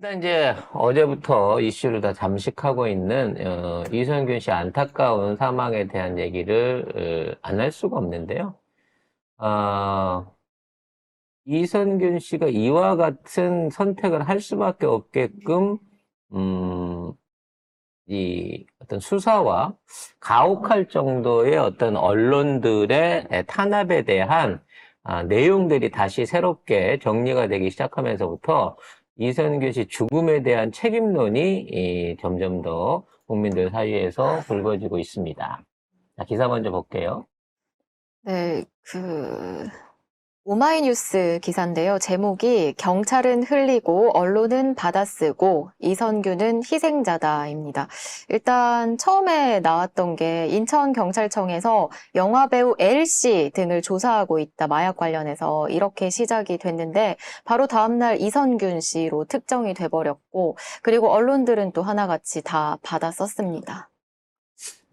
일단 이제 어제부터 이슈를 다 잠식하고 있는 이선균 씨 안타까운 사망에 대한 얘기를 안 할 수가 없는데요. 아, 이선균 씨가 이와 같은 선택을 할 수밖에 없게끔 이 어떤 수사와 가혹할 정도의 어떤 언론들의 탄압에 대한 내용들이 다시 새롭게 정리가 되기 시작하면서부터 이선균 씨 죽음에 대한 책임론이 점점 더 국민들 사이에서 불거지고 있습니다. 자, 기사 먼저 볼게요. 네, 오마이뉴스 기사인데요. 제목이 경찰은 흘리고 언론은 받아쓰고 이선균은 희생자다입니다. 일단 처음에 나왔던 게 인천경찰청에서 영화배우 L씨 등을 조사하고 있다. 마약 관련해서 이렇게 시작이 됐는데 바로 다음날 이선균 씨로 특정이 돼버렸고 그리고 언론들은 또 하나같이 다 받아 썼습니다.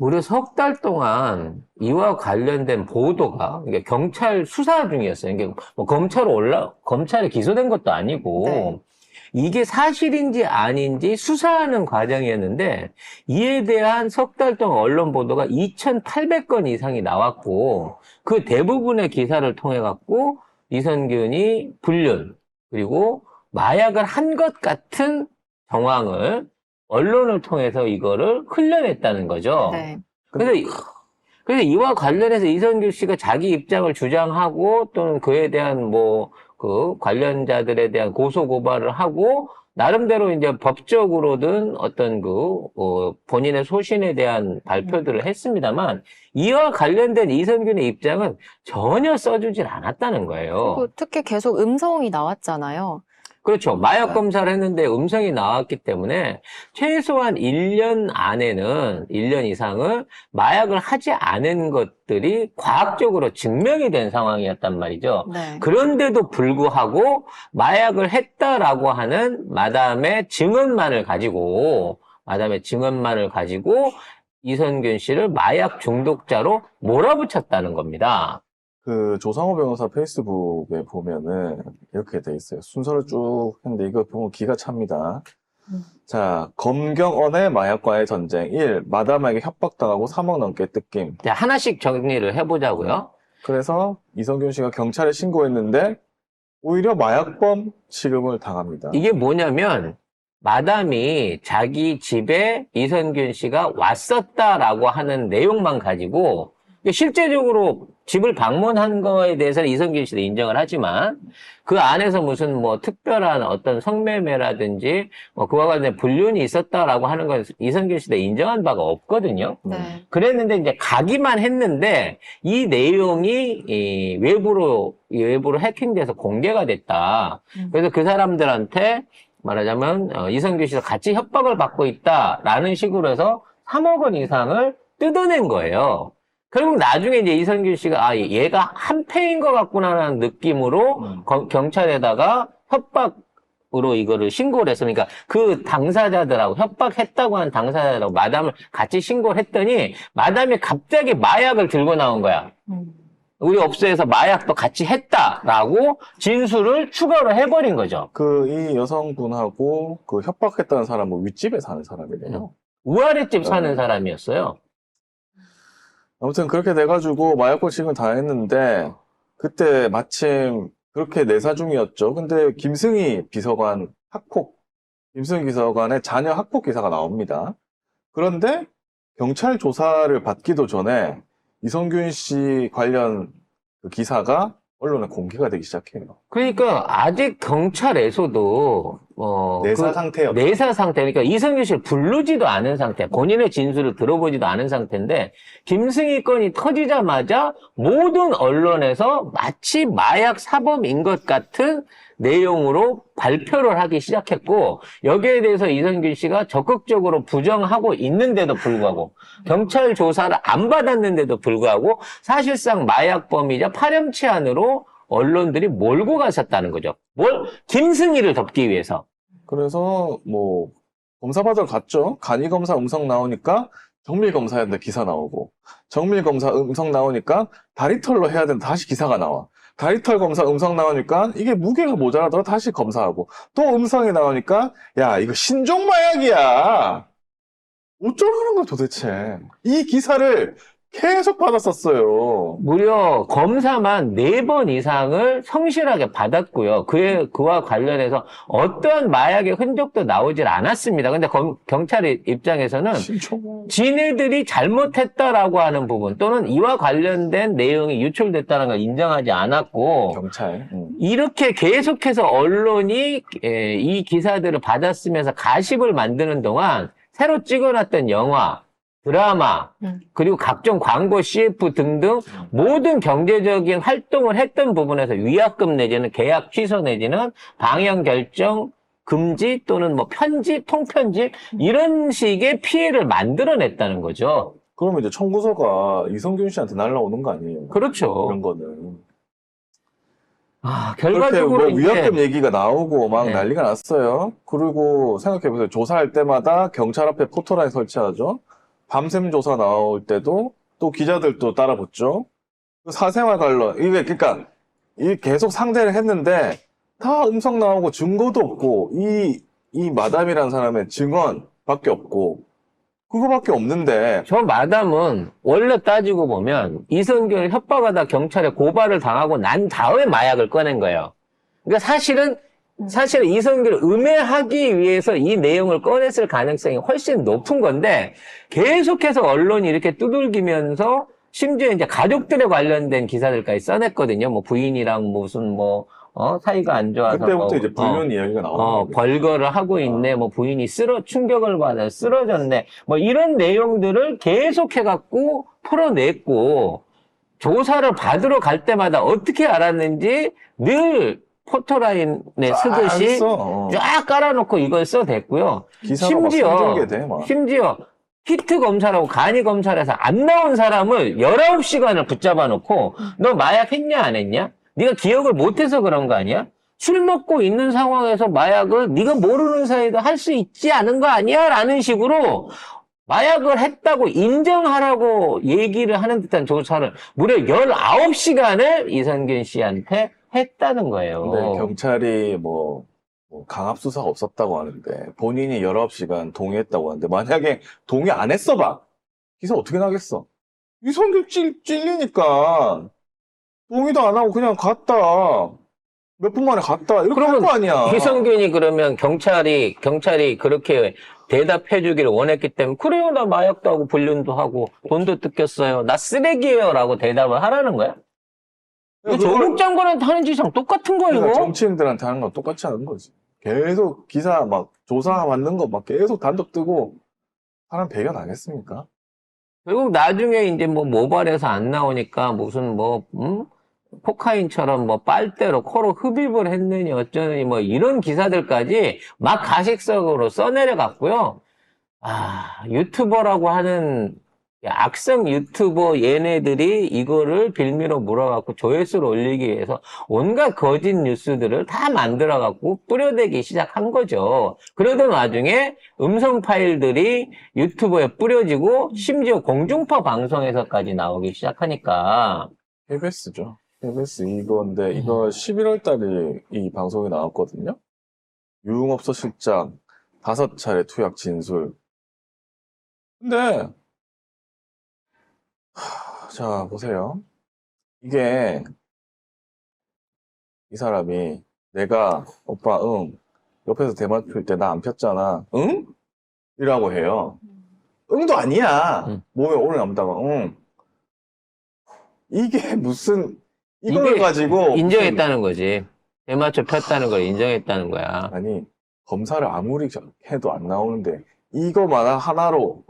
무려 석 달 동안 이와 관련된 보도가 이게 경찰 수사 중이었어요. 이게 뭐 검찰에 기소된 것도 아니고 네. 이게 사실인지 아닌지 수사하는 과정이었는데 이에 대한 석 달 동안 언론 보도가 2,800건 이상이 나왔고 그 대부분의 기사를 통해 갖고 이선균이 불륜 그리고 마약을 한 것 같은 정황을 언론을 통해서 이거를 흘려냈다는 거죠. 네. 그래서 이와 관련해서 이선균 씨가 자기 입장을 주장하고 또는 그에 대한 그 관련자들에 대한 고소 고발을 하고 나름대로 이제 법적으로든 어떤 본인의 소신에 대한 발표들을 했습니다만 이와 관련된 이선균의 입장은 전혀 써주질 않았다는 거예요. 그리고 특히 계속 음성이 나왔잖아요. 그렇죠. 마약 검사를 했는데 음성이 나왔기 때문에 최소한 1년 안에는 1년 이상은 마약을 하지 않은 것들이 과학적으로 증명이 된 상황이었단 말이죠. 네. 그런데도 불구하고 마약을 했다라고 하는 마담의 증언만을 가지고 이선균 씨를 마약 중독자로 몰아붙였다는 겁니다. 그 조상호 변호사 페이스북에 보면은 이렇게 돼 있어요. 순서를 쭉 했는데 이거 보면 기가 찹니다. 자, 검경언의 마약과의 전쟁 1. 마담에게 협박당하고 3억 넘게 뜯김. 자, 하나씩 정리를 해보자고요. 그래서 이선균 씨가 경찰에 신고했는데 오히려 마약범 취급을 당합니다. 이게 뭐냐면 마담이 자기 집에 이선균 씨가 왔었다라고 하는 내용만 가지고 실제적으로 집을 방문한 거에 대해서는 이선균 씨도 인정을 하지만 그 안에서 무슨 특별한 어떤 성매매라든지 그와 관련된 불륜이 있었다라고 하는 건 이선균 씨도 인정한 바가 없거든요. 네. 그랬는데 이제 가기만 했는데 이 내용이 외부로 해킹돼서 공개가 됐다. 그래서 그 사람들한테 말하자면 이선균 씨가 같이 협박을 받고 있다라는 식으로 해서 3억 원 이상을 뜯어낸 거예요. 결국 나중에 이제 이선균 씨가 얘가 한패인 것 같구나라는 느낌으로 경찰에다가 협박으로 이거를 신고를 했어. 그러니까 그 당사자들하고 협박했다고 하는 당사자들하고 마담을 같이 신고를 했더니 마담이 갑자기 마약을 들고 나온 거야. 우리 업소에서 마약도 같이 했다라고 진술을 추가로 해버린 거죠. 이 여성분하고 그 협박했다는 사람은 윗집에 사는 사람이래요. 우아랫집 사는 사람이었어요. 아무튼 그렇게 돼가지고 마약범 취급을 당했는데 그때 마침 그렇게 내사 중이었죠. 근데 김승희 비서관의 자녀 학폭 기사가 나옵니다. 그런데 경찰 조사를 받기도 전에 이선균 씨 관련 그 기사가 언론에 공개가 되기 시작해요. 그러니까 아직 경찰에서도 내사 상태였죠. 내사 상태. 그러니까 이선균 씨를 부르지도 않은 상태. 본인의 진술을 들어보지도 않은 상태인데 김승희 건이 터지자마자 모든 언론에서 마치 마약 사범인 것 같은 내용으로 발표를 하기 시작했고 여기에 대해서 이선균 씨가 적극적으로 부정하고 있는데도 불구하고 경찰 조사를 안 받았는데도 불구하고 사실상 마약범이자 파렴치한으로 언론들이 몰고 갔었다는 거죠. 김승희를 덮기 위해서. 그래서 검사 받으러 갔죠. 간이검사 음성 나오니까 정밀검사 해야 된다 기사 나오고 정밀검사 음성 나오니까 다리털로 해야 된다 다시 기사가 나와. 다리털 검사 음성 나오니까 이게 무게가 모자라더라 다시 검사하고 또 음성이 나오니까 야 이거 신종 마약이야. 어쩌라는 거야 도대체. 이 기사를 계속 받았었어요. 무려 검사만 4번 이상을 성실하게 받았고요. 그와 관련해서 어떠한 마약의 흔적도 나오질 않았습니다. 근데 경찰 입장에서는 신종 지네들이 잘못했다라고 하는 부분 또는 이와 관련된 내용이 유출됐다는 걸 인정하지 않았고 경찰. 이렇게 계속해서 언론이 이 기사들을 받았으면서 가십을 만드는 동안 새로 찍어놨던 영화, 드라마, 그리고 각종 광고, CF 등등 모든 경제적인 활동을 했던 부분에서 위약금 내지는 계약 취소 내지는 방영 결정 금지 또는 뭐 편집, 통편집 이런 식의 피해를 만들어냈다는 거죠. 그러면 이제 청구서가 이성균 씨한테 날라오는 거 아니에요? 그렇죠. 이런 거는. 그렇게 결과적으로 뭐 이제 위약금 얘기가 나오고 막 네. 난리가 났어요. 그리고 생각해보세요. 조사할 때마다 경찰 앞에 포토라인 설치하죠. 밤샘 조사 나올 때도 또 기자들도 따라 붙죠. 사생활 관련 이게 그러니까 이 계속 상대를 했는데 다 음성 나오고 증거도 없고 이 마담이라는 사람의 증언밖에 없고 그거밖에 없는데 저 마담은 원래 따지고 보면 이성균을 협박하다 경찰에 고발을 당하고 난 다음에 마약을 꺼낸 거예요. 그러니까 사실은 이성균을 음해하기 위해서 이 내용을 꺼냈을 가능성이 훨씬 높은 건데 계속해서 언론이 이렇게 두들기면서 심지어 이제 가족들에 관련된 기사들까지 써냈거든요. 뭐 부인이랑 무슨 사이가 안 좋아서 그때부터 이제 불륜 이야기가 나오는 거예요. 벌거를 하고 있네. 뭐 부인이 충격을 받아 쓰러졌네. 뭐 이런 내용들을 계속해갖고 풀어냈고 조사를 받으러 갈 때마다 어떻게 알았는지 늘 포토라인에 쓰듯이 써. 쫙 깔아놓고 이걸 써댔고요. 기사가 막 성전개 돼, 막. 심지어 히트 검사라고 간이 검찰에서 안 나온 사람을 19시간을 붙잡아 놓고 너 마약 했냐 안 했냐? 네가 기억을 못해서 그런 거 아니야? 술 먹고 있는 상황에서 마약을 네가 모르는 사이에도 할 수 있지 않은 거 아니야? 라는 식으로 마약을 했다고 인정하라고 얘기를 하는 듯한 조사를 무려 19시간을 이성균 씨한테 했다는 거예요. 근데 경찰이 뭐 강압 수사가 없었다고 하는데 본인이 19시간 동의했다고 하는데 만약에 동의 안 했어 봐. 기사 어떻게 나겠어? 이성균 찔리니까 동의도 안 하고 그냥 갔다. 몇 분 만에 갔다. 이렇게 할 거 아니야. 이성균이 그러면 경찰이 그렇게 대답해 주기를 원했기 때문에 그래요 나 마약도 하고 불륜도 하고 돈도 뜯겼어요. 나 쓰레기예요 라고 대답을 하라는 거야? 이거 조국 장관한테 하는 짓이랑 똑같은 거야 그러니까 이거? 정치인들한테 하는 건 똑같이 하는 거지. 계속 기사 막 조사 받는 거 막 계속 단독 뜨고 사람 배려나겠습니까? 결국 나중에 이제 뭐 모발에서 안 나오니까 무슨 코카인처럼 빨대로 코로 흡입을 했느니 어쩌느니 이런 기사들까지 막 가식적으로 써내려갔고요. 유튜버라고 하는 악성 유튜버 얘네들이 이거를 빌미로 물어갖고 조회수를 올리기 위해서 온갖 거짓 뉴스들을 다 만들어갖고 뿌려대기 시작한 거죠. 그러던 와중에 음성 파일들이 유튜브에 뿌려지고 심지어 공중파 방송에서까지 나오기 시작하니까 KBS죠. KBS 이건데 이거 11월 달에 이 방송이 나왔거든요. 유흥업소 실장 5차례 투약 진술. 근데 자 보세요. 이게 이 사람이 내가 오빠 옆에서 대만 필 때 나 안 폈잖아. 응? 이라고 해요. 응도 아니야. 몸에 오래 남다가 이게 무슨 이걸 이게 가지고 인정했다는 거지. 대마초 폈다는 걸 인정했다는 거야. 아니 검사를 아무리 해도 안 나오는데 이거만 하나로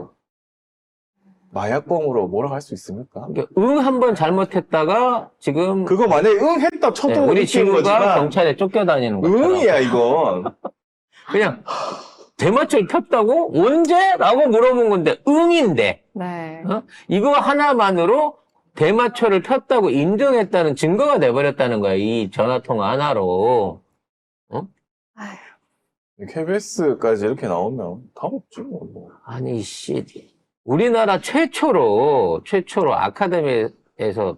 마약범으로 몰아갈 수 있습니까? 한번 잘못했다가 지금 그거 만약에 했다 쳐도 우리 이기는 지우가 거지만 경찰에 쫓겨다니는 것처럼 응이야 이건. 그냥 대마초를 폈다고? 언제? 라고 물어본 건데 응인데 네. 이거 하나만으로 대마초를 폈다고 인정했다는 증거가 돼버렸다는 거야. 이 전화통화 하나로. KBS까지 이렇게 나오면 답 없지 뭐. 아니 씨 우리나라 최초로 아카데미에서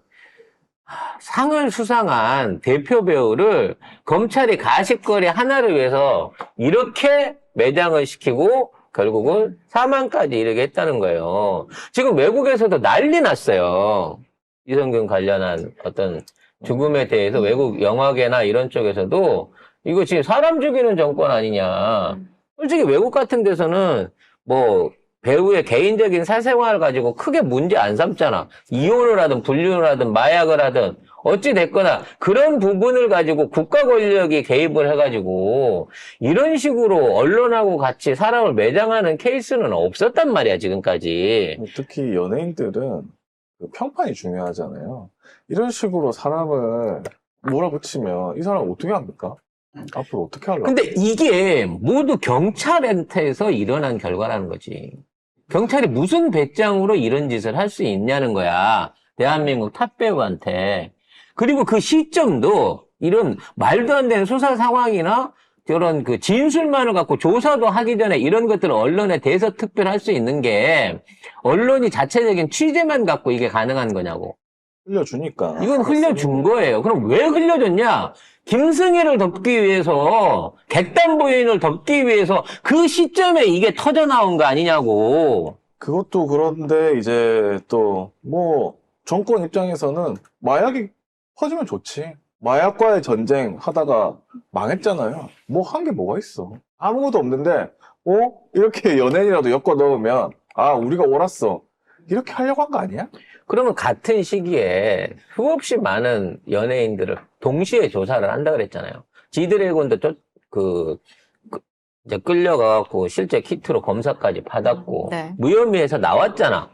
상을 수상한 대표 배우를 검찰이 가십거리 하나를 위해서 이렇게 매장을 시키고 결국은 사망까지 이르게 했다는 거예요. 지금 외국에서도 난리 났어요. 이성균 관련한 어떤 죽음에 대해서 외국 영화계나 이런 쪽에서도 이거 지금 사람 죽이는 정권 아니냐. 솔직히 외국 같은 데서는 뭐 배우의 개인적인 사생활 가지고 크게 문제 안 삼잖아. 이혼을 하든 불륜을 하든 마약을 하든 어찌 됐거나 그런 부분을 가지고 국가 권력이 개입을 해가지고 이런 식으로 언론하고 같이 사람을 매장하는 케이스는 없었단 말이야, 지금까지. 특히 연예인들은 그 평판이 중요하잖아요. 이런 식으로 사람을 몰아붙이면 이 사람 어떻게 합니까? 앞으로 어떻게 하려고? 근데 이게 모두 경찰한테서 일어난 결과라는 거지. 경찰이 무슨 배짱으로 이런 짓을 할 수 있냐는 거야. 대한민국 탑배우한테. 그리고 그 시점도 이런 말도 안 되는 수사 상황이나 저런 그 진술만을 갖고 조사도 하기 전에 이런 것들을 언론에 대서 특별할 수 있는 게 언론이 자체적인 취재만 갖고 이게 가능한 거냐고. 흘려주니까. 이건 흘려준 거예요. 그럼 왜 흘려줬냐? 김승희를 덮기 위해서, 객단 부인을 덮기 위해서 그 시점에 이게 터져 나온 거 아니냐고. 그것도 그런데 이제 또 뭐 정권 입장에서는 마약이 퍼지면 좋지. 마약과의 전쟁 하다가 망했잖아요. 뭐 한 게 뭐가 있어. 아무것도 없는데 이렇게 연예인이라도 엮어 넣으면 아 우리가 옳았어. 이렇게 하려고 한 거 아니야? 그러면 같은 시기에 수없이 많은 연예인들을 동시에 조사를 한다 그랬잖아요. 지드래곤도 이제 끌려가갖고 실제 키트로 검사까지 받았고, 네. 무혐의해서 나왔잖아.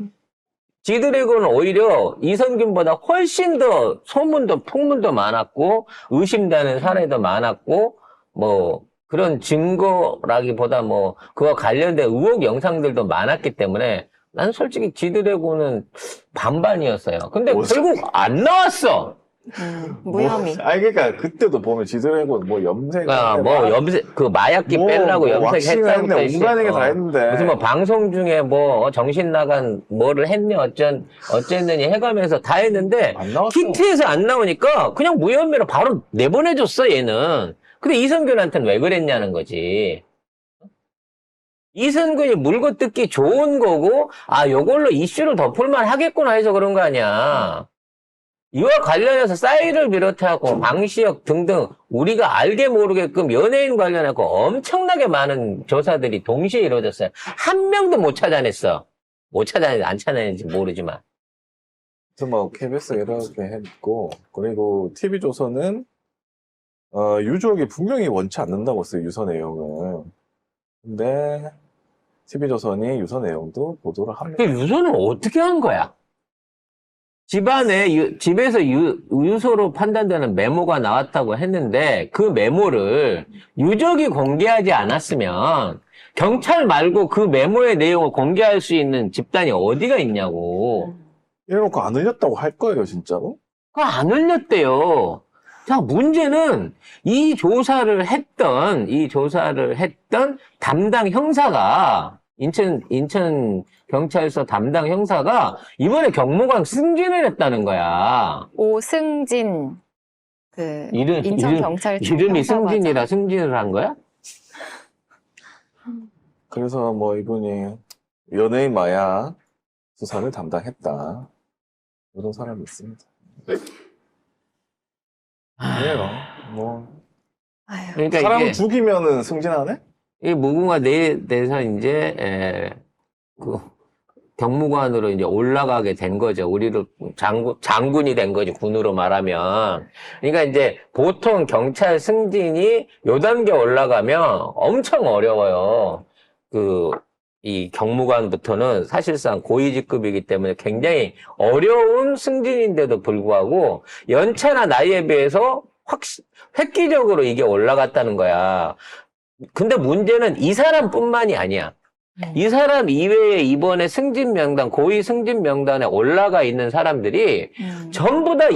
지드래곤은 오히려 이성균보다 훨씬 더 소문도 풍문도 많았고, 의심되는 사례도 많았고, 뭐, 그런 증거라기보다 뭐, 그와 관련된 의혹 영상들도 많았기 때문에, 난 솔직히 지드래곤은 반반이었어요. 근데 결국 안 나왔어. 무혐의. 아니 그러니까 그때도 보면 지드래곤 뭐 염색, 염색, 그 마약기 빼려고 염색했다고. 온갖 얘기 다 했는데. 무슨 뭐 방송 중에 뭐 정신 나간 뭐를 했니 어쨌느니 해가면서 다 했는데, 안 나왔어. 키트에서 안 나오니까 그냥 무혐의로 바로 내보내줬어, 얘는. 근데 이성균한테는 왜 그랬냐는 거지. 이성균이 물고 뜯기 좋은 거고, 요걸로 이슈를 덮을만 하겠구나 해서 그런 거 아니야. 이와 관련해서 싸이를 비롯하고 방시혁 등등 우리가 알게 모르게끔 연예인 관련해서 엄청나게 많은 조사들이 동시에 이루어졌어요. 한 명도 못 찾아냈어. 안 찾아냈는지 모르지만. 그래서 뭐 KBS 이렇게 했고, 그리고 TV조선은 유족이 분명히 원치 않는다고 했어요, 유서 내용을. 근데 TV조선이 유서 내용도 보도를 합니다. 그 유서는 어떻게 한 거야? 집에서 유서로 판단되는 메모가 나왔다고 했는데 그 메모를 유족이 공개하지 않았으면 경찰 말고 그 메모의 내용을 공개할 수 있는 집단이 어디가 있냐고. 이래놓고 안 흘렸다고 할 거예요, 진짜로? 그거 안 흘렸대요. 자, 문제는 이 조사를 했던 담당 형사가 인천 경찰서 담당 형사가 이번에 경무관 승진을 했다는 거야. 오승진 인천 경찰청 이름이 형사과장. 승진이라 승진을 한 거야? 그래서 뭐 이분이 연예인 마약 수사를 담당했다. 이런 사람이 있습니다. 그래요. 뭐 아유. 그러니까 사람을 죽이면은 승진하네? 이 무궁화 내에서 이제 경무관으로 이제 올라가게 된 거죠. 우리를 장군이 된 거지, 군으로 말하면. 그러니까 이제 보통 경찰 승진이 요 단계 올라가면 엄청 어려워요. 이 경무관부터는 사실상 고위직급이기 때문에 굉장히 어려운 승진인데도 불구하고 연차나 나이에 비해서 획기적으로 이게 올라갔다는 거야. 근데 문제는 이 사람뿐만이 아니야. 이 사람 이외에 이번에 승진 명단, 고위 승진 명단에 올라가 있는 사람들이 전부 다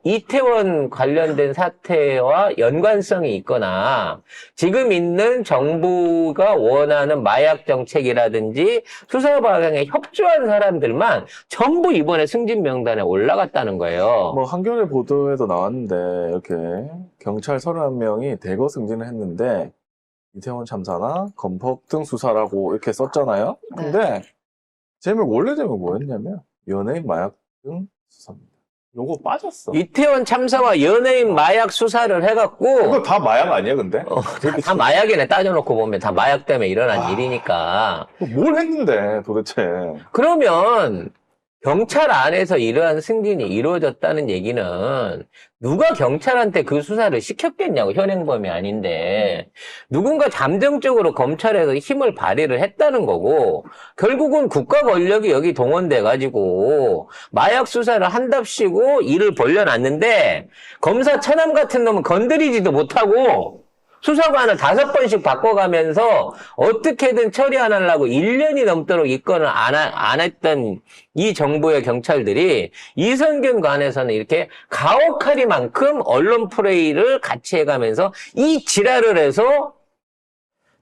이태원 관련된 사태와 연관성이 있거나 지금 있는 정부가 원하는 마약 정책이라든지 수사 방향에 협조한 사람들만 전부 이번에 승진 명단에 올라갔다는 거예요. 뭐 한겨레 보도에도 나왔는데 이렇게 경찰 31명이 대거 승진을 했는데 이태원 참사나 검법 등 수사라고 이렇게 썼잖아요. 근데 원래 제목 뭐였냐면 연예인 마약 등 수사입니다. 요거 빠졌어. 이태원 참사와 연예인 마약 수사를 해갖고 이거 다 마약 아니야, 근데? 다 마약이네. 따져놓고 보면 다 마약 때문에 일어난 일이니까. 뭘 했는데 도대체? 그러면 경찰 안에서 이러한 승진이 이루어졌다는 얘기는 누가 경찰한테 그 수사를 시켰겠냐고, 현행범이 아닌데. 누군가 잠정적으로 검찰에서 힘을 발휘를 했다는 거고, 결국은 국가 권력이 여기 동원돼가지고 마약 수사를 한답시고 일을 벌려놨는데 검사 처남 같은 놈은 건드리지도 못하고 수사관을 5번씩 바꿔가면서 어떻게든 처리 안 하려고 1년이 넘도록 입건을 안 했던 이 정부의 경찰들이 이선균 관에서는 이렇게 가혹하리만큼 언론 플레이를 같이 해가면서 이 지랄을 해서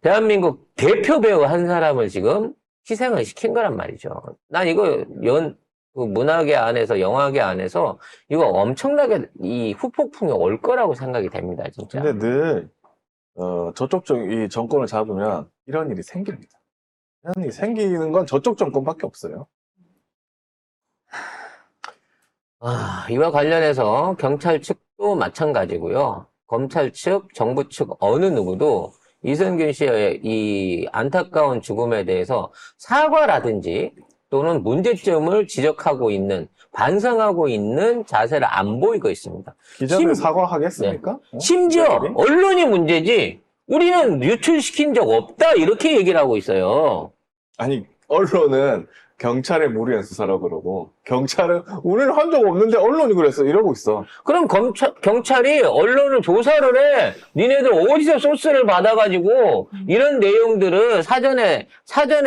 대한민국 대표 배우 한 사람을 지금 희생을 시킨 거란 말이죠. 난 이거 그 문화계 안에서, 영화계 안에서 이거 엄청나게 이 후폭풍이 올 거라고 생각이 됩니다, 진짜. 근데 늘 저쪽 이 정권을 잡으면 이런 일이 생깁니다. 이런 일이 생기는 건 저쪽 정권밖에 없어요. 이와 관련해서 경찰 측도 마찬가지고요. 검찰 측, 정부 측 어느 누구도 이선균 씨의 이 안타까운 죽음에 대해서 사과라든지 또는 문제점을 지적하고 있는, 반성하고 있는 자세를 안 보이고 있습니다. 기자들 사과하겠습니까? 심지어 기자들이? 언론이 문제지 우리는 유출시킨 적 없다 이렇게 얘기를 하고 있어요. 아니, 언론은 경찰의 무리한 수사라고 그러고 경찰은 우리는 한 적 없는데 언론이 그랬어 이러고 있어. 그럼 경찰이 언론을 조사를 해. 니네들 어디서 소스를 받아가지고 이런 내용들을 사전에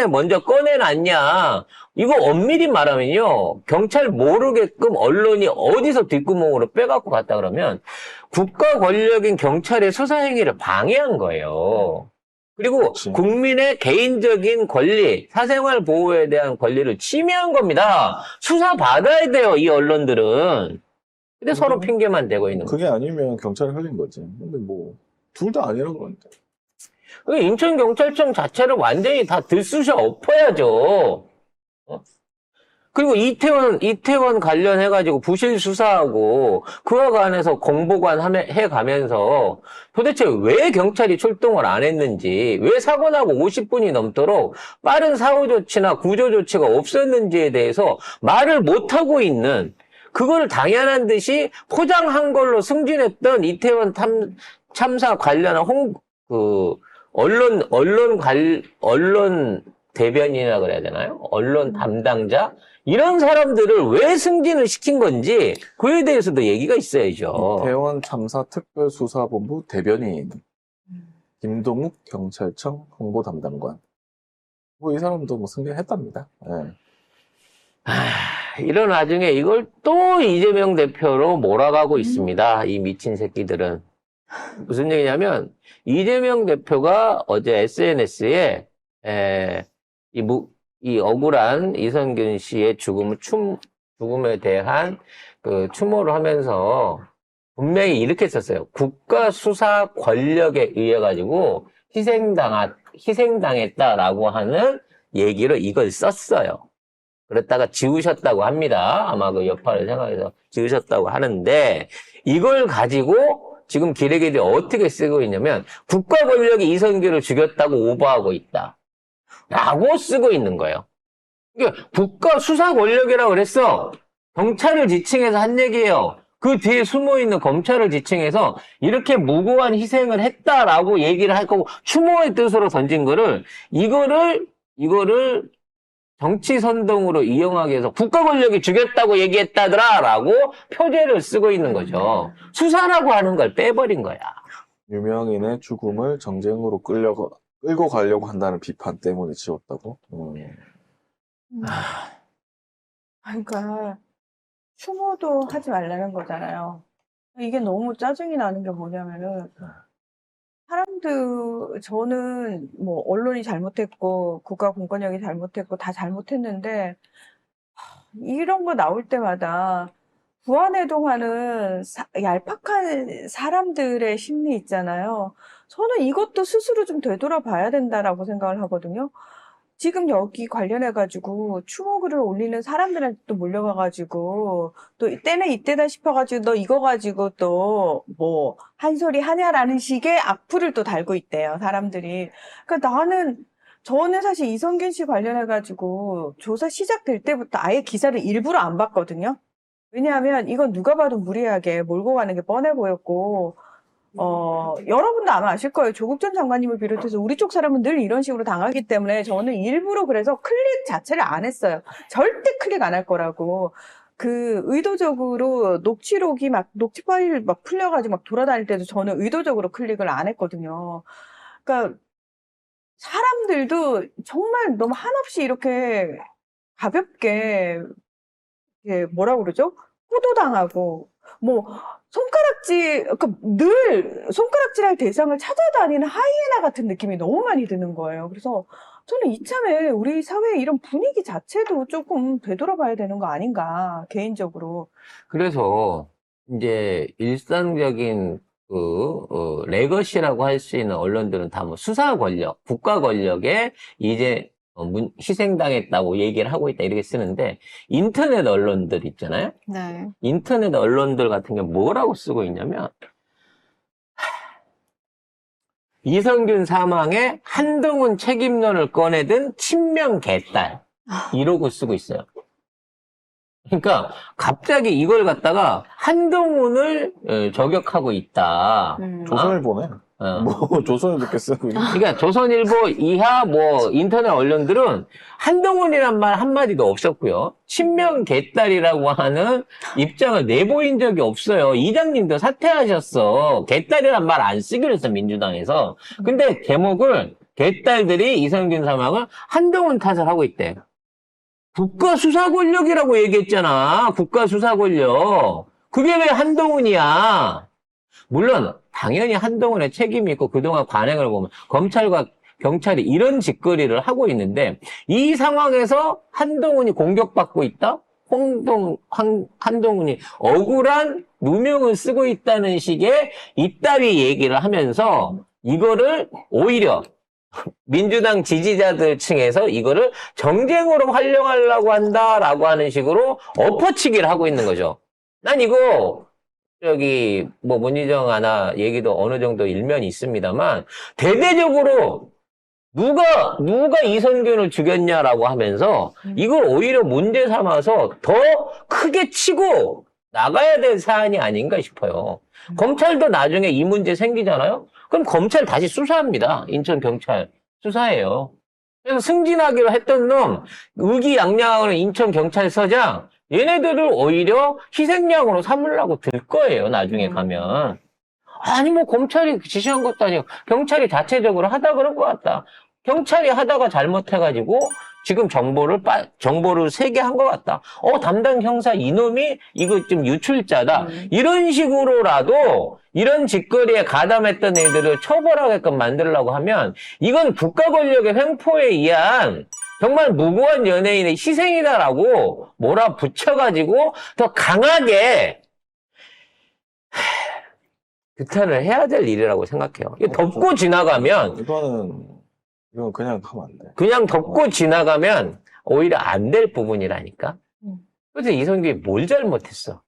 먼저 꺼내놨냐. 이거 엄밀히 말하면요. 경찰 모르게끔 언론이 어디서 뒷구멍으로 빼갖고 갔다 그러면 국가 권력인 경찰의 수사 행위를 방해한 거예요. 그리고 그렇지. 국민의 개인적인 권리, 사생활 보호에 대한 권리를 침해한 겁니다. 수사 받아야 돼요, 이 언론들은. 근데 서로 핑계만 대고 있는 거예요. 그게 아니면 경찰이 흘린 거지. 근데 뭐 둘 다 아니라고 그러는데. 인천경찰청 자체를 완전히 다 들쑤셔 엎어야죠. 그리고 이태원 관련해가지고 부실 수사하고 그와 관해서 공보관 해가면서 도대체 왜 경찰이 출동을 안 했는지, 왜 사고 나고 50분이 넘도록 빠른 사후 조치나 구조 조치가 없었는지에 대해서 말을 못하고 있는, 그걸 당연한 듯이 포장한 걸로 승진했던 이태원 참사 관련한 언론 대변인이라 그래야 되나요? 언론 담당자? 이런 사람들을 왜 승진을 시킨 건지 그에 대해서도 얘기가 있어야죠. 이태원 참사 특별수사본부 대변인 김동욱 경찰청 홍보담당관. 뭐 이 사람도 뭐 승진했답니다. 네. 이런 와중에 이걸 또 이재명 대표로 몰아가고 있습니다. 이 미친 새끼들은. 무슨 얘기냐면 이재명 대표가 어제 SNS에 이 억울한 이선균 씨의 죽음에 대한 그 추모를 하면서 분명히 이렇게 썼어요. 국가 수사 권력에 의해 가지고 희생당했다라고 하는 얘기로 이걸 썼어요. 그랬다가 지우셨다고 합니다. 아마 그 여파를 생각해서 지우셨다고 하는데 이걸 가지고 지금 기레기들이 어떻게 쓰고 있냐면 국가 권력이 이선균을 죽였다고 오버하고 있다. 라고 쓰고 있는 거예요. 그러니까 국가 수사 권력이라고 그랬어. 경찰을 지칭해서 한 얘기예요. 그 뒤에 숨어있는 검찰을 지칭해서 이렇게 무고한 희생을 했다라고 얘기를 할 거고 추모의 뜻으로 던진 거를 이거를 정치 선동으로 이용하기 위해서 국가 권력이 죽였다고 얘기했다더라라고 표제를 쓰고 있는 거죠. 수사라고 하는 걸 빼버린 거야. 유명인의 죽음을 정쟁으로 끌고 가려고 한다는 비판 때문에 지웠다고? 그러니까 추모도 하지 말라는 거잖아요. 이게 너무 짜증이 나는 게 뭐냐면은 저는 뭐 언론이 잘못했고 국가 공권력이 잘못했고 다 잘못했는데 이런 거 나올 때마다 부안해동하는 얄팍한 사람들의 심리 있잖아요. 저는 이것도 스스로 좀 되돌아봐야 된다라고 생각을 하거든요. 지금 여기 관련해가지고 추모글을 올리는 사람들한테 또 몰려가가지고 또 때는 이때다 싶어가지고 너 이거 가지고 또 뭐 한 소리 하냐라는 식의 악플을 또 달고 있대요, 사람들이. 그러니까 저는 사실 이성균 씨 관련해가지고 조사 시작될 때부터 아예 기사를 일부러 안 봤거든요. 왜냐하면 이건 누가 봐도 무리하게 몰고 가는 게 뻔해 보였고, 여러분도 아마 아실 거예요. 조국 전 장관님을 비롯해서 우리 쪽 사람은 늘 이런 식으로 당하기 때문에 저는 일부러 그래서 클릭 자체를 안 했어요. 절대 클릭 안 할 거라고. 의도적으로 녹취 파일 막 풀려가지고 막 돌아다닐 때도 저는 의도적으로 클릭을 안 했거든요. 그러니까 사람들도 정말 너무 한없이 이렇게 가볍게, 뭐라고 그러죠? 호도당하고, 그러니까 늘 손가락질할 대상을 찾아다니는 하이에나 같은 느낌이 너무 많이 드는 거예요. 그래서 저는 이참에 우리 사회의 이런 분위기 자체도 조금 되돌아봐야 되는 거 아닌가, 개인적으로. 그래서 이제 일상적인 레거시라고 할 수 있는 언론들은 다 뭐 수사 권력, 국가 권력에 이제 희생당했다고 얘기를 하고 있다 이렇게 쓰는데 인터넷 언론들 있잖아요. 네. 인터넷 언론들 같은 게 뭐라고 쓰고 있냐면 이성균 사망에 한동훈 책임론을 꺼내든 친명 개딸 이러고 쓰고 있어요. 그러니까 갑자기 이걸 갖다가 한동훈을 저격하고 있다. 조선일보네. 조선일보 이렇게 쓰고 있는. 그러니까 조선일보 이하 인터넷 언론들은 한동훈이란 말 한마디도 없었고요. 친명 개딸이라고 하는 입장을 내보인 적이 없어요. 이장님도 사퇴하셨어. 개딸이란 말 안 쓰기로 했어, 민주당에서. 근데 제목을 개딸들이 이성균 사망을 한동훈 탓을 하고 있대. 국가수사권력이라고 얘기했잖아. 국가수사권력. 그게 왜 한동훈이야? 물론 당연히 한동훈의 책임이 있고 그동안 관행을 보면 검찰과 경찰이 이런 짓거리를 하고 있는데 이 상황에서 한동훈이 공격받고 있다? 한동훈이 억울한 누명을 쓰고 있다는 식의 이따위 얘기를 하면서 이거를 오히려 민주당 지지자들 층에서 이거를 정쟁으로 활용하려고 한다라고 하는 식으로 엎어치기를 하고 있는 거죠. 난 이거 문희정 아나 얘기도 어느 정도 일면이 있습니다만 대대적으로 누가 이성균을 죽였냐라고 하면서 이걸 오히려 문제 삼아서 더 크게 치고 나가야 될 사안이 아닌가 싶어요. 검찰도 나중에 이 문제 생기잖아요? 그럼 검찰 다시 수사합니다. 인천경찰 수사해요. 그래서 승진하기로 했던 놈, 의기양양하는 인천경찰서장, 얘네들을 오히려 희생양으로 삼으려고 들 거예요, 나중에 가면. 아니, 검찰이 지시한 것도 아니고, 경찰이 자체적으로 하다 그런 것 같다. 경찰이 하다가 잘못해가지고, 지금 정보를 세게 한 것 같다. 담당 형사 이놈이 이거 좀 유출자다. 이런 식으로라도, 이런 짓거리에 가담했던 애들을 처벌하게끔 만들려고 하면, 이건 국가 권력의 횡포에 의한 정말 무고한 연예인의 희생이다라고 몰아붙여가지고 더 강하게 규탄을 해야 될 일이라고 생각해요. 이거 덮고 지나가면 이건 그냥 하면 안 돼. 그냥 덮고 지나가면 오히려 안 될 부분이라니까. 그래서 이성균이 뭘 잘못했어?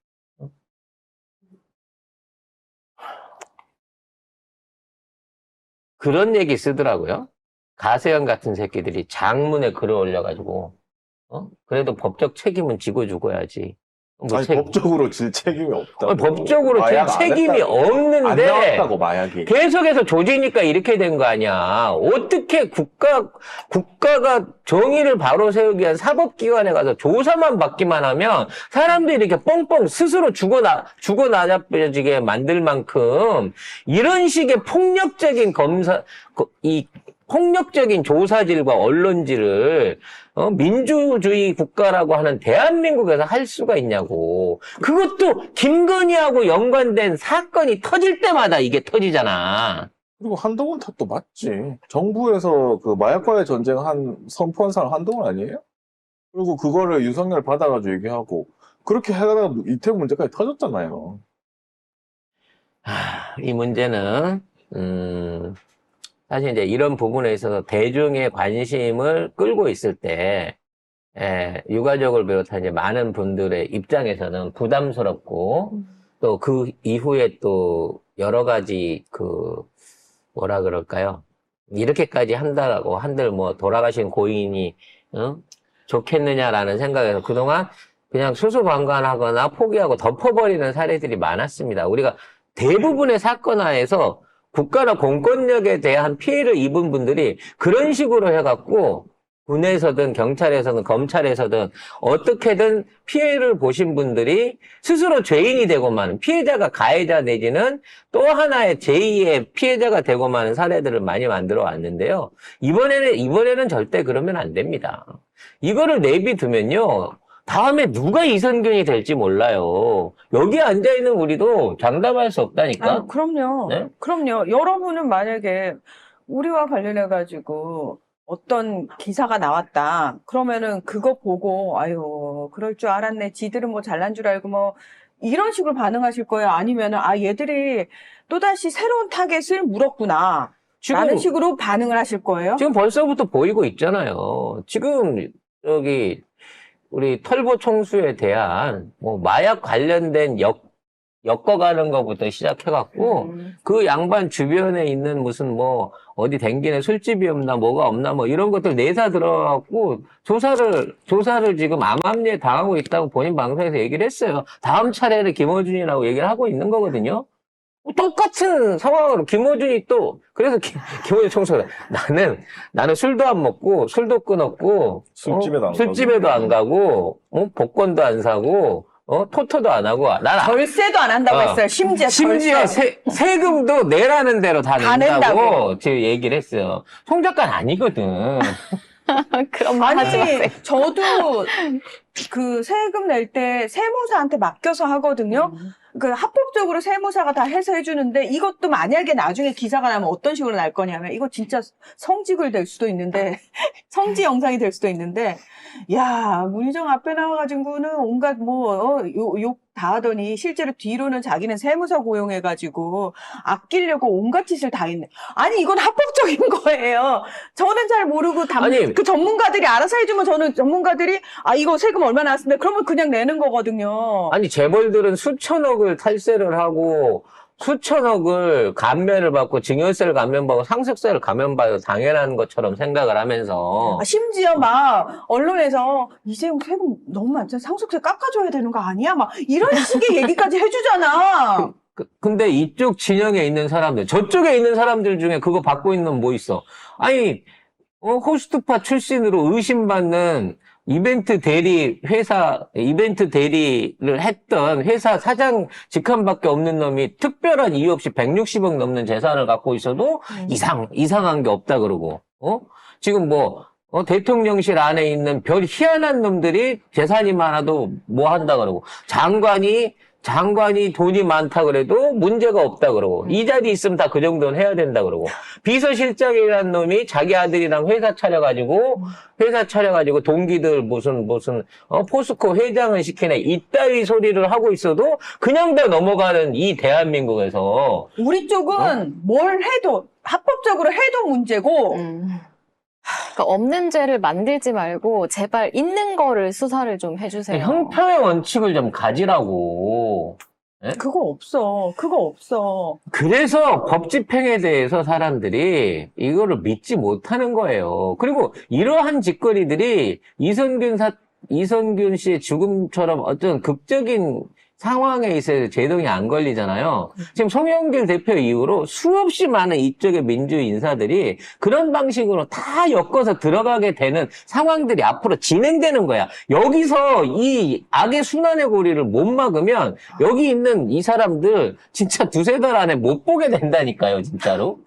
그런 얘기 쓰더라고요. 가세현 같은 새끼들이 장문에 글을 올려가지고, 그래도 법적 책임은 지고 죽어야지. 법적으로 질 책임이 없다. 법적으로 질 책임이 없는데, 안 나왔다고, 마약이. 계속해서 조지니까 이렇게 된 거 아니야. 어떻게 국가가 정의를 바로 세우기 위한 사법기관에 가서 조사만 받기만 하면 사람들이 이렇게 뻥뻥 스스로 죽어나자빠지게 만들 만큼 이런 식의 폭력적인 폭력적인 조사질과 언론질을 민주주의 국가라고 하는 대한민국에서 할 수가 있냐고. 그것도 김건희하고 연관된 사건이 터질 때마다 이게 터지잖아. 그리고 한동훈 탓도 맞지. 정부에서 그 마약과의 전쟁 선포한 사람 한동훈 아니에요? 그리고 그거를 윤석열 받아가지고 얘기하고 그렇게 해가다가 이태원 문제까지 터졌잖아요. 이 문제는 사실 이제 이런 부분에 있어서 대중의 관심을 끌고 있을 때 유가족을 비롯한 이제 많은 분들의 입장에서는 부담스럽고 또 그 이후에 또 여러 가지 뭐라 그럴까요? 이렇게까지 한다라고 한들 뭐 돌아가신 고인이 좋겠느냐라는 생각에서 그동안 그냥 수수방관하거나 포기하고 덮어버리는 사례들이 많았습니다. 우리가 대부분의 사건화에서 국가나 공권력에 대한 피해를 입은 분들이 그런 식으로 해갖고 군에서든 경찰에서든 검찰에서든 어떻게든 피해를 보신 분들이 스스로 죄인이 되고 마는 피해자가 가해자 내지는 또 하나의 제2의 피해자가 되고 마는 사례들을 많이 만들어 왔는데요. 이번에는 절대 그러면 안 됩니다. 이거를 내비두면요. 다음에 누가 이선균이 될지 몰라요. 여기 앉아있는 우리도 장담할 수 없다니까. 아니, 그럼요. 네? 그럼요. 여러분은 만약에 우리와 관련해가지고 어떤 기사가 나왔다. 그러면은 그거 보고, 아유, 그럴 줄 알았네. 지들은 뭐 잘난 줄 알고 뭐, 이런 식으로 반응하실 거예요? 아니면은, 아, 얘들이 또다시 새로운 타겟을 물었구나. 라는 식으로 반응을 하실 거예요? 지금 벌써부터 보이고 있잖아요. 지금, 우리 털보 총수에 대한 뭐 마약 관련된 엮어가는 것부터 시작해갖고 그 양반 주변에 있는 무슨 뭐 어디 댕기는 술집이 없나 뭐가 없나 뭐 이런 것들 내사 들어갖고 조사를 지금 암암리에 당하고 있다고 본인 방송에서 얘기를 했어요. 다음 차례를 김어준이라고 얘기를 하고 있는 거거든요. 똑같은 상황으로 김어준이 또 그래서 김어준 총수가 나는 술도 안 먹고 술도 끊었고 술집에도 안 가고 복권도 안 사고 토토도 안 하고 절세도 안 한다고 했어요. 심지어 세금도 내라는 대로 다 낸다고 낸다고. 제가 얘기를 했어요. 송 작가는 아니거든. 그런 말 하지 마세요. 아니, 저도 그 세금 낼 때 세무사한테 맡겨서 하거든요. 그 합법적으로 세무사가 다 해서 해주는데 이것도 만약에 나중에 기사가 나면 어떤 식으로 날 거냐면 이거 진짜 성직을 될 수도 있는데 성지 영상이 될 수도 있는데 야 문희정 앞에 나와가지고는 온갖 욕 다 하더니 실제로 뒤로는 자기는 세무사 고용해가지고 아끼려고 온갖 짓을 다 했네. 아니 이건 합법적인 거예요. 저는 잘 모르고 그 전문가들이 알아서 해주면 저는 전문가들이 아 이거 세금 얼마 나왔습니다. 그러면 그냥 내는 거거든요. 아니 재벌들은 수천억을 탈세를 하고 수천억을 감면을 받고 증여세를 감면받고 상속세를 감면받아도 당연한 것처럼 생각을 하면서 심지어 막 언론에서 이재용 세금 너무 많잖아. 상속세 깎아줘야 되는 거 아니야? 막 이런 식의 얘기까지 해주잖아. 근데 이쪽 진영에 있는 사람들 저쪽에 있는 사람들 중에 그거 받고 있는 뭐 있어? 아니 호스트파 출신으로 의심받는 이벤트 대리를 했던 회사 사장 직함밖에 없는 놈이 특별한 이유 없이 160억 넘는 재산을 갖고 있어도 이상한 게 없다 그러고, 지금 대통령실 안에 있는 별 희한한 놈들이 재산이 많아도 뭐 한다 그러고, 장관이 돈이 많다 그래도 문제가 없다 그러고, 이 자리 있으면 다 그 정도는 해야 된다 그러고, 비서실장이라는 놈이 자기 아들이랑 회사 차려가지고 동기들 포스코 회장을 시키네, 이따위 소리를 하고 있어도 그냥 다 넘어가는 이 대한민국에서. 우리 쪽은 뭘 해도, 합법적으로 해도 문제고, 그러니까 없는 죄를 만들지 말고 제발 있는 거를 수사를 좀 해주세요. 형평의 원칙을 좀 가지라고. 그거 없어. 그래서 법 집행에 대해서 사람들이 이거를 믿지 못하는 거예요. 그리고 이러한 짓거리들이 이선균 씨의 죽음처럼 어떤 극적인 상황에 있어서 제동이 안 걸리잖아요. 지금 송영길 대표 이후로 수없이 많은 이쪽의 민주주의 인사들이 그런 방식으로 다 엮어서 들어가게 되는 상황들이 앞으로 진행되는 거야. 여기서 이 악의 순환의 고리를 못 막으면 여기 있는 이 사람들 진짜 두세 달 안에 못 보게 된다니까요, 진짜로.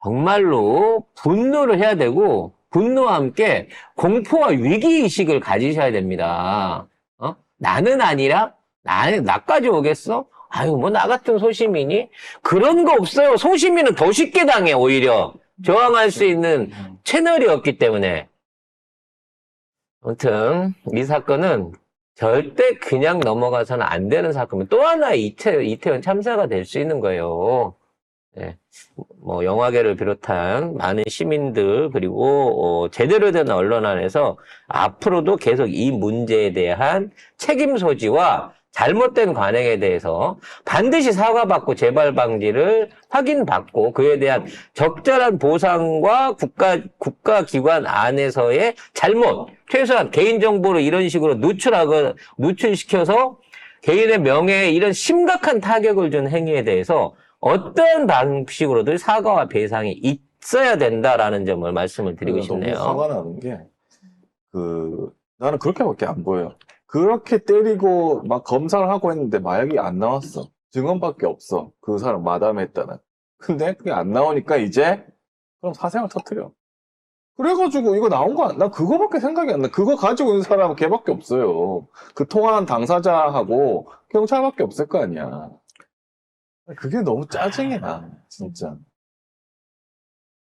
정말로 분노를 해야 되고 분노와 함께 공포와 위기의식을 가지셔야 됩니다. 나는 아니라 나까지 오겠어? 아유, 뭐 나 같은 소시민이? 그런 거 없어요. 소시민은 더 쉽게 당해, 오히려. 저항할 수 있는 채널이 없기 때문에. 아무튼 이 사건은 절대 그냥 넘어가서는 안 되는 사건입니다. 또 하나의 이태원 참사가 될 수 있는 거예요. 네. 뭐 영화계를 비롯한 많은 시민들 그리고 제대로 된 언론 안에서 앞으로도 계속 이 문제에 대한 책임 소지와 잘못된 관행에 대해서 반드시 사과받고 재발 방지를 확인받고 그에 대한 적절한 보상과 국가기관 안에서의 잘못, 최소한 개인정보를 이런 식으로 누출시켜서 개인의 명예에 이런 심각한 타격을 준 행위에 대해서 어떤 방식으로든 사과와 배상이 있어야 된다라는 점을 말씀을 드리고 싶네요. 너무 화가 나는 게, 나는 그렇게밖에 안 보여요. 그렇게 때리고 막 검사를 하고 했는데 마약이 안 나왔어. 증언밖에 없어. 그 사람 마담했다는. 근데 그게 안 나오니까 이제 그럼 사생활 터뜨려. 그래가지고 이거 나온 거, 나 그거밖에 생각이 안 나. 그거 가지고 있는 사람은 걔밖에 없어요. 그 통화한 당사자하고 경찰밖에 없을 거 아니야. 그게 너무 짜증이 나, 진짜.